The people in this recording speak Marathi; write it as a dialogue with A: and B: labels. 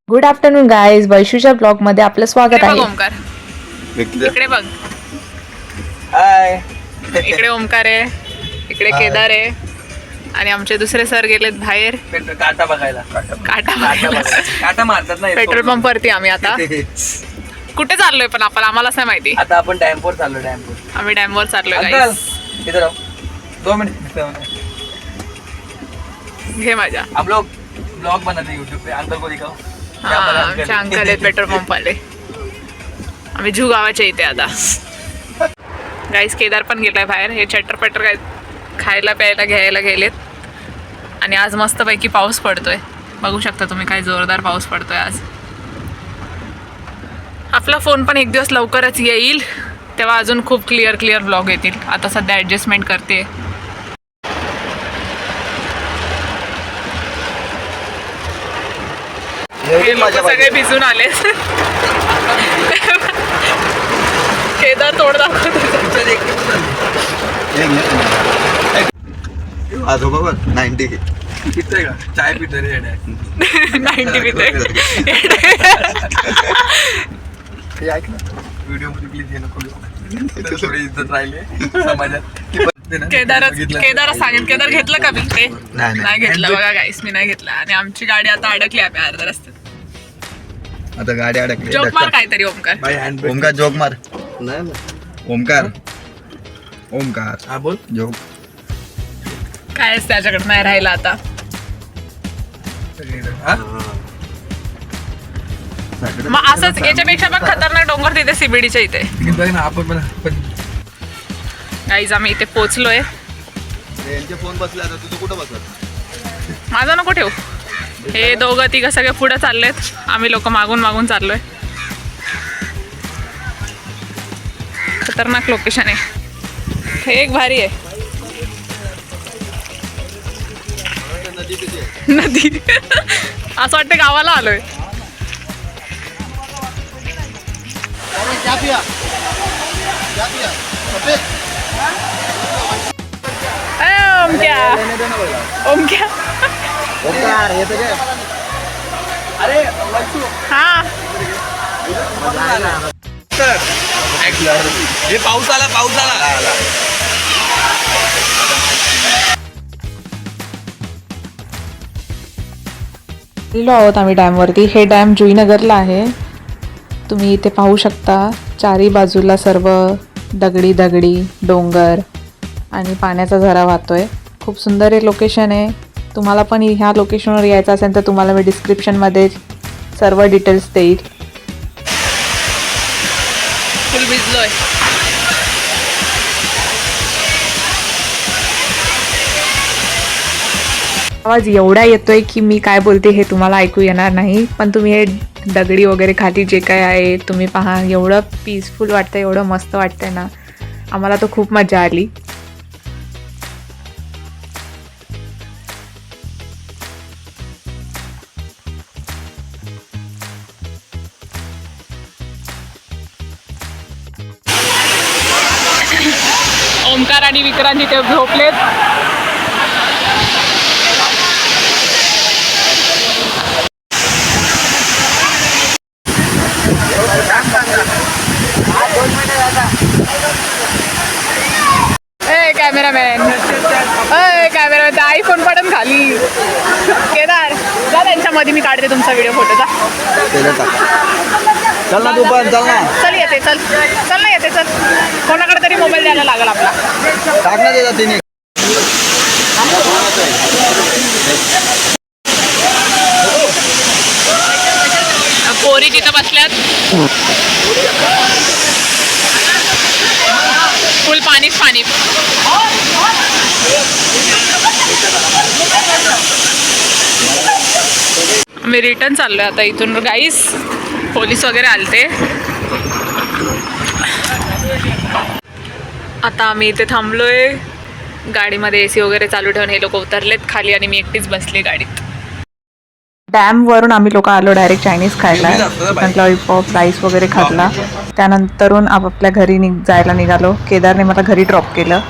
A: गुड आफ्टरनून गाईज, वैशूच्या ब्लॉग मध्ये आपलं स्वागत आहे.
B: ओमकार इकडे बघ.
C: हाय.
B: इकडे ओमकार आहे, इकडे केदार आहे आणि आमचे दुसरे सर गेलेत बाहेर
C: काटा बघायला. काटा मारतात ना
B: पेट्रोल पंप वरती. आम्ही आता कुठे चाललोय पण आम्हालाच नाही माहिती.
C: आता आपण डॅमवर चाललो. डॅमवर
B: आम्ही डॅम वर चाललोय.
C: अंकल इधर आओ 2 मिनट.
B: घे माझ्या.
C: हम लोग ब्लॉग बनाते हैं YouTube पे. अंकल को दिखाओ.
B: आमचे अंकल आहेत पेट्रोल पंप वाले. आम्ही झू गावाच्या इथे आता. गाईस केदार पण गेलाय बाहेर. हे चटर पटर काय खायला प्यायला घ्यायला गेलेत. आणि आज मस्तपैकी पाऊस पडतोय. बघू शकता तुम्ही काय जोरदार पाऊस पडतोय आज. आपला फोन पण एक दिवस लवकरच येईल, तेव्हा अजून खूप क्लिअर ब्लॉग येतील. आता सध्या ॲडजस्टमेंट करते. सगळे भिजून आले. केदार तोड दाखवतो.
C: चाय पिते रे
B: 90 पिते.
C: व्हिडिओ मध्ये प्लीज ये नको. थोडी इज्जत राहिली समाजात.
B: केदार सांगेन. केदार घेतलं का मी ते? नाही घेतलं बघा गाईस, मी नाही घेतलं. आणि आमची गाडी आता अडकली आहे अर्ध्या रस्त्यात.
D: आता गाडी अडकली.
B: जोक मार काहीतरी ओमकार.
D: ओमकार जोक मार. ओमकार
C: हा बोल.
D: जोक
B: कायच त्याच्याकडे नाही राहिला आता. मग असंच याच्यापेक्षा पण खतरनाक डोंगर तिथे सीबीडीच्या इथे.
C: आपण
B: गाईज आम्ही इथे पोहोचलोय.
D: यांचे फोन बसले. आता तू कुठं बसत?
B: माझा नको ठेवू. हे दोघं तिघं सगळे पुढे चाललेत. आम्ही लोक मागून चाललोय. खतरनाक लोकेशन आहे. हे एक भारी आहे. नदी असं वाटतं गावाला आलोय. ओमक्या
D: ओमकार येते काय?
C: अरे
B: हा
C: हे पाऊस आला.
A: गेलो आहोत आम्ही डॅमवरती. हे डॅम जुईनगरला आहे. तुम्ही इथे पाहू शकता चारी बाजूला सर्व दगडी डोंगर आणि पाण्याचा झरा वाहतोय. खूप सुंदर हे लोकेशन आहे. तुम्हाला पण ह्या लोकेशनवर यायचं असेल तर तुम्हाला मी डिस्क्रिप्शनमध्ये सर्व डिटेल्स देईल.
B: फुल भिजलोय.
A: आवाज एवढा येतोय की मी काय बोलते हे तुम्हाला ऐकू येणार नाही. पण तुम्ही हे दगडी वगैरे खाली जे काय आहे तुम्ही पहा. एवढं पीसफुल वाटतंय, एवढं मस्त वाटतंय ना. आम्हाला तर खूप मजा आली.
B: ओमकार आणि विक्रांत इथे झोपलेत. कॅमेरामॅन आयफोन पडन खाली. केदार जा त्यांच्या मध्ये, मी काढते तुमचा व्हिडिओ फोटो. जा
D: चल ना तू पण. चल ना.
B: चल येते. चल ना येते. चल कोणाकडे तरी मोबाईल द्यायला लागेल आपला.
D: टाक ना त्याचा तिने.
B: पोरी तिथं बसल्यात. फुल पाणी. आम्ही रिटर्न चाललोय आता इथून. गाईस पोलीस वगैरे आलते. आता आम्ही इथे थांबलोय. गाडीमध्ये AC वगैरे चालू ठेवून हे लोक उतरलेत खाली आणि मी एकटीच बसली गाडीत.
A: डॅमवरून आम्ही लोक आलो डायरेक्ट चायनीज खायला. चिकन लॉलीपॉप, राईस वगैरे खाल्ला. त्यानंतरून आपापल्या घरी जायला निघालो. केदारने मला घरी ड्रॉप केलं.